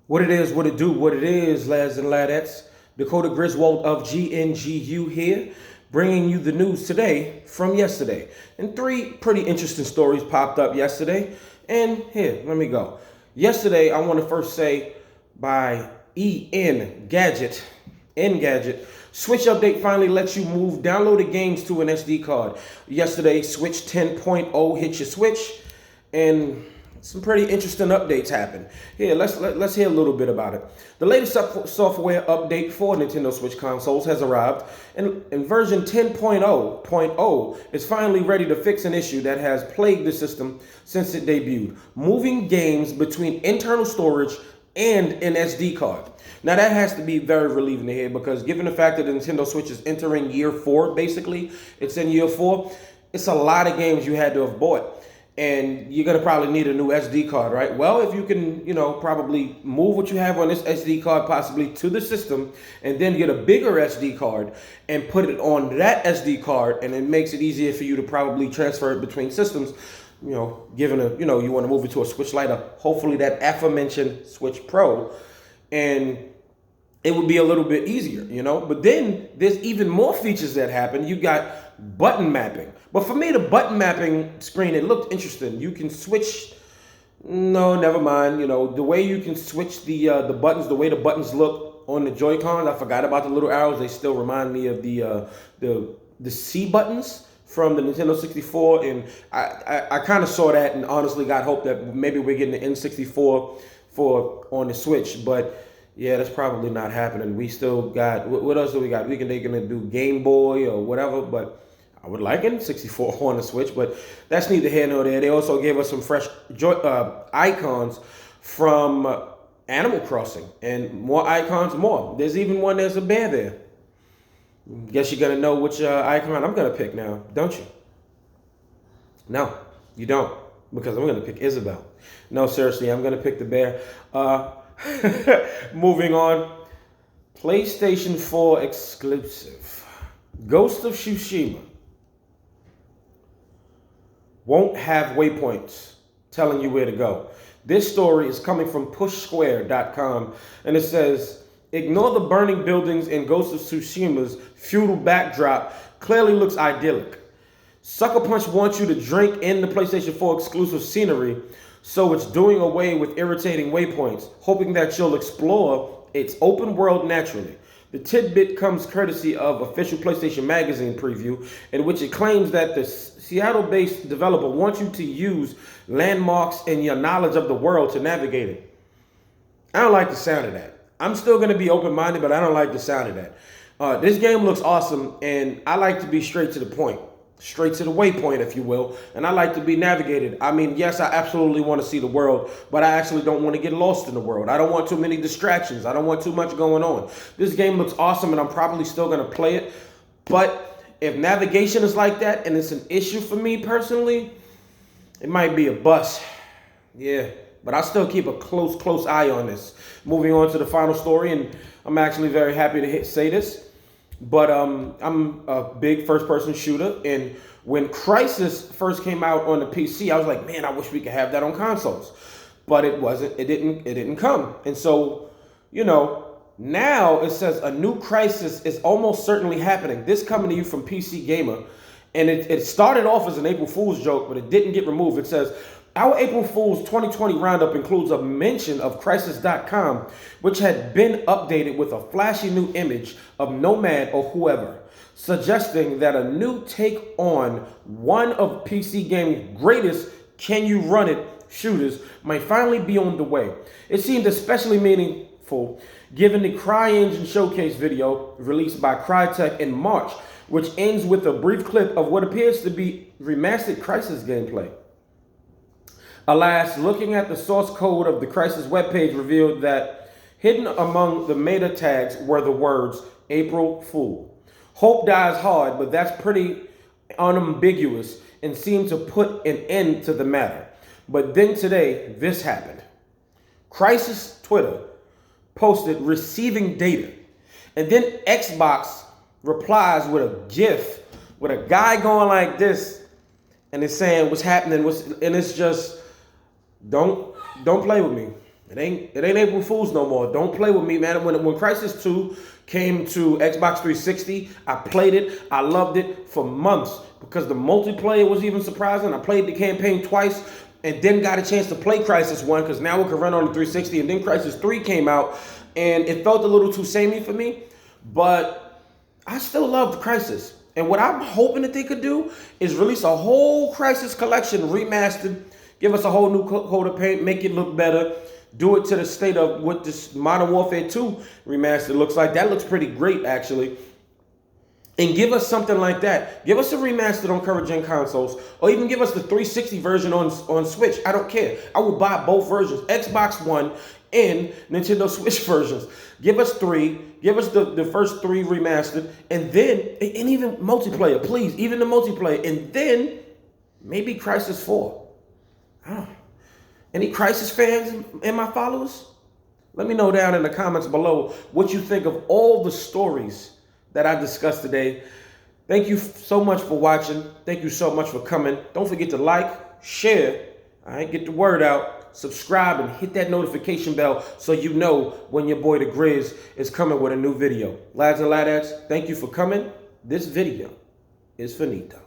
What it is, what it do, what it is, lads and ladettes. Dakota Griswold of GNGU here, bringing you the news today from yesterday. And three pretty interesting stories popped up yesterday. And here, let me go. Yesterday, I want to first say by Engadget, Switch update finally lets you move downloaded games to an SD card. Yesterday, Switch 10.0 hit your Switch, and some pretty interesting updates happened. Here, let's hear a little bit about it. The latest software update for Nintendo Switch consoles has arrived, and version 10.0.0 is finally ready to fix an issue that has plagued the system since it debuted: moving games between internal storage and an SD card. Now that has to be very relieving to hear, because given the fact that the Nintendo Switch is entering year 4, basically, it's in year 4, it's a lot of games you had to have bought. And you're gonna probably need a new SD card, right? Well, if you can, probably move what you have on this SD card possibly to the system, and then get a bigger SD card and put it on that SD card, and it makes it easier for you to probably transfer it between systems. Given you want to move it to a Switch Lite, hopefully that aforementioned Switch Pro, and it would be a little bit easier, But then there's even more features that happen. You got button mapping. But for me, the button mapping screen, it looked interesting. You can switch. No, never mind. The way you can switch the buttons, the way the buttons look on the Joy-Cons. I forgot about the little arrows. They still remind me of the C buttons from the Nintendo 64, and I kind of saw that and honestly got hope that maybe we're getting the N64 on the Switch, but yeah, that's probably not happening. We still got, what else do we got? They're gonna do Game Boy or whatever, but I would like an 64 on the Switch, but that's neither here nor there. They also gave us some fresh icons from Animal Crossing, and more icons, more. There's even one, there's a bear there. Guess you're gonna know which icon I'm gonna pick now, don't you? No, you don't, because I'm gonna pick Isabel. No, seriously, I'm gonna pick the bear. Moving on, PlayStation 4 exclusive, Ghost of Tsushima won't have waypoints telling you where to go. This story is coming from pushsquare.com, and it says, ignore the burning buildings in Ghost of Tsushima's feudal backdrop clearly looks idyllic. Sucker Punch wants you to drink in the PlayStation 4 exclusive scenery, so it's doing away with irritating waypoints, hoping that you'll explore its open world naturally. The tidbit comes courtesy of official PlayStation Magazine preview, in which it claims that the Seattle-based developer wants you to use landmarks and your knowledge of the world to navigate it. I don't like the sound of that. I'm still going to be open-minded, but I don't like the sound of that. This game looks awesome, and I like to be straight to the point. Straight to the waypoint, if you will, and I like to be navigated. I mean, yes, I absolutely want to see the world, but I actually don't want to get lost in the world. I don't want too many distractions. I don't want too much going on. This game looks awesome, and I'm probably still going to play it, but if navigation is like that, and it's an issue for me personally, it might be a bust. Yeah, but I still keep a close eye on this. Moving on to the final story, and I'm actually very happy to say this. But I'm a big first-person shooter, and when Crysis first came out on the PC, I was like, man, I wish we could have that on consoles. But it wasn't. It didn't come. And so, now it says a new Crysis is almost certainly happening. This coming to you from PC Gamer, and it started off as an April Fool's joke, but it didn't get removed. It says, our April Fool's 2020 roundup includes a mention of Crysis.com, which had been updated with a flashy new image of Nomad or whoever, suggesting that a new take on one of PC gaming's greatest can you run it shooters might finally be on the way. It seemed especially meaningful given the CryEngine showcase video released by Crytek in March, which ends with a brief clip of what appears to be remastered Crysis gameplay. Alas, looking at the source code of the Crysis webpage revealed that hidden among the meta tags were the words April Fool. Hope dies hard, but that's pretty unambiguous and seemed to put an end to the matter. But then today, this happened. Crysis Twitter posted receiving data, and then Xbox replies with a GIF with a guy going like this, and it's saying what's happening, and it's just, don't play with me. It ain't April Fool's no more. Don't play with me, man. When Crysis 2 came to Xbox 360, I played it. I loved it for months because the multiplayer was even surprising. I played the campaign twice and then got a chance to play Crysis 1 because now it could run on the 360. And then Crysis 3 came out and it felt a little too samey for me. But I still loved Crysis. And what I'm hoping that they could do is release a whole Crysis collection remastered, give us a whole new coat of paint, make it look better. Do it to the state of what this Modern Warfare 2 remaster looks like. That looks pretty great, actually. And give us something like that. Give us a remastered on current gen consoles, or even give us the 360 version on Switch. I don't care. I will buy both versions, Xbox One and Nintendo Switch versions. Give us three. Give us the first three remastered, and then, and even multiplayer, please, even the multiplayer. And then maybe Crysis 4. I don't know. Any Crysis fans and my followers? Let me know down in the comments below what you think of all the stories that I discussed today. Thank you so much for watching. Thank you so much for coming. Don't forget to like, share, get the word out, subscribe, and hit that notification bell so you know when your boy the Grizz is coming with a new video. Lads and ladettes, thank you for coming. This video is finito.